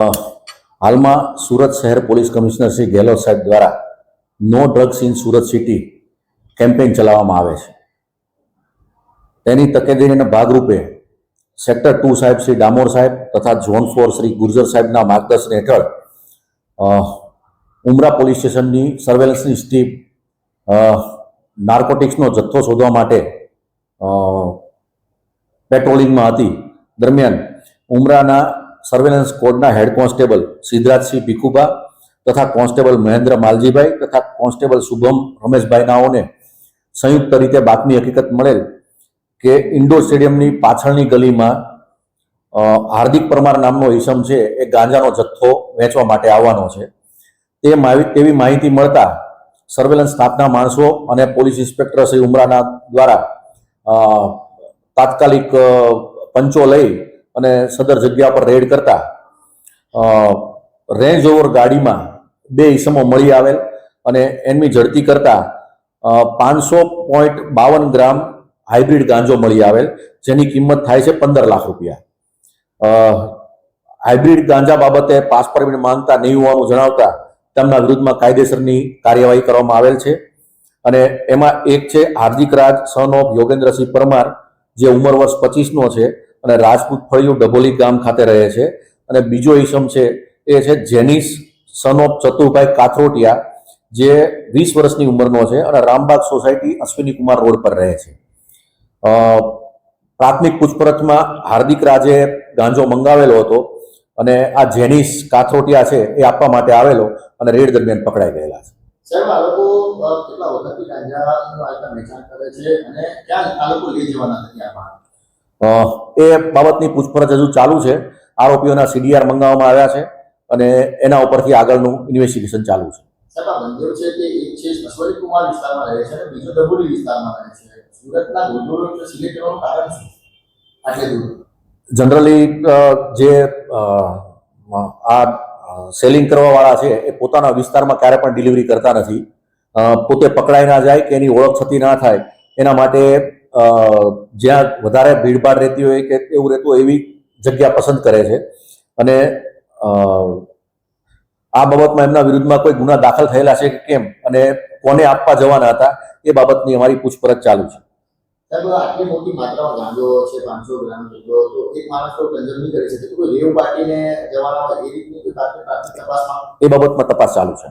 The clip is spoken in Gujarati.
હાલમાં સુરત શહેર પોલીસ કમિશનર શ્રી ગેહલોત સાહેબ દ્વારા no drugs in Surat city campaign ચલાવવામાં આવે છે. તેની તકેદારીના ભાગરૂપે સેક્ટર 2 સાહેબ શ્રી ડામોર સાહેબ તથા ઝોન 4 શ્રી ગુર્જર સાહેબના માર્ગદર્શન હેઠળ ઉમરા પોલીસ સ્ટેશનની સર્વેલન્સની ટીમ નાર્કોટિક્સનો જથ્થો શોધવા માટે પેટ્રોલિંગમાં હતી. દરમિયાન ઉમરાના સર્વેલન્સ સ્ક્વોડના હેડ કોન્સ્ટેબલ સિદ્ધરાજસિંહ ભીખુભા તથા કોન્સ્ટેબલ મહેન્દ્ર માલજીભાઈ તથા કોન્સ્ટેબલ શુભમ રમેશભાઈ નાઓને સંયુક્ત રીતે બાતમી હકીકત મળેલ કે ઇન્ડોર સ્ટેડિયમની પાછળની ગલીમાં હાર્દિક પરમાર નામનો ઈસમ છે એ ગાંજાનો જથ્થો વેચવા માટે આવવાનો છે. તેવી માહિતી મળતા સર્વેલન્સ સ્ટાફના માણસો અને પોલીસ ઇન્સ્પેક્ટર શ્રી ઉમરાના દ્વારા તાત્કાલિક પંચો લઈ અને સદર જગ્યા પર રેડ કરતા રેન્જ ઓવર ગાડીમાં 2 ઈસમો મળી આવેલ અને એમની ઝડપી કરતા 500.52 ગ્રામ હાઇબ્રિડ ગાંજો મળી આવેલ, જેની કિંમત થાય છે 15 લાખ રૂપિયા. હાઇબ્રિડ ગાંજા બાબતે પાસ પરમિટ માંગતા નહીં હોવાનું જણાવતા તેમના વિરુદ્ધમાં કાયદેસરની કાર્યવાહી કરવામાં આવેલ છે. અને એમાં એક છે હાર્દિક રાજ સન ઓફ યોગેન્દ્રસિંહ પરમાર, જે ઉંમર વર્ષ 25નો છે અને રાજપૂત ફળિયું ડભોલી ગામ ખાતે રહે છે. અને બીજો ઈસમ છે એ છે જેનિસ સન ઓફ ચતુરભાઈ કાથરોટિયા, જે 20 વર્ષની ઉંમરનો છે અને રામબાગ સોસાયટી અશ્વિની કુમાર રોડ પર રહે છે. પ્રાથમિક પૂછપરછમાં હાર્દિક રાજે ગાંજો મંગાવેલો હતો અને આ જેનિસ કાથરોટિયા છે એ આપવા માટે આવેલો અને રેડ દરમિયાન પકડાઈ ગયેલા છે. સાહેબ, આ લોકો કેટલા વખતથી ગાંજાનું આટલા વેચાણ કરે છે અને ક્યાં આ લોકો લઈ જવાના નથી આમાં? એ બાબતની પૂછપરછ હજુ ચાલુ છે. આરોપીઓના CDR મંગાવવામાં આવ્યા છે અને એના ઉપરથી આગળનું ઇન્વેસ્ટિગેશન ચાલુ છે. સાહેબ, આ બંધો છે કે એક છે અશ્વિની કુમાર વિસ્તારમાં રહે છે અને બીજો ડભોલી વિસ્તારમાં રહે છે. સુરતના ગુંડોરો સિલેક્ટ કરવાનું કારણ શું આટલે દૂર? જનરલી જે આ સેલિંગ કરવાવાળા છે એ પોતાના વિસ્તારમાં ક્યારે પણ ડિલિવરી કરતા નથી. પોતે પકડાઈ ના જાય કે એની ઓળખ થતી ના થાય એના માટે જ્યાં વધારે ભીડભાડ રહેતી હોય કે એવું રહેતું હોય એવી જગ્યા પસંદ કરે છે. અને આ બાબતમાં એમના વિરુદ્ધમાં કોઈ ગુના દાખલ થયેલા છે કે કેમ અને કોને આપવા જવાના હતા એ બાબતની અમારી પૂછપરછ ચાલુ છે. સાહેબ, આટલી મોટી માત્રામાં ગાંજો છે, 500 ગ્રામ જેટલો, તો એક માણસ તો કન્ઝ્યુમ નહીં કરી શકે. કોઈ રેવ પાર્ટીને જવાના હોય એ રીતની કોઈ પ્રાથમિક તપાસમાં એ બાબતમાં તપાસ ચાલુ છે.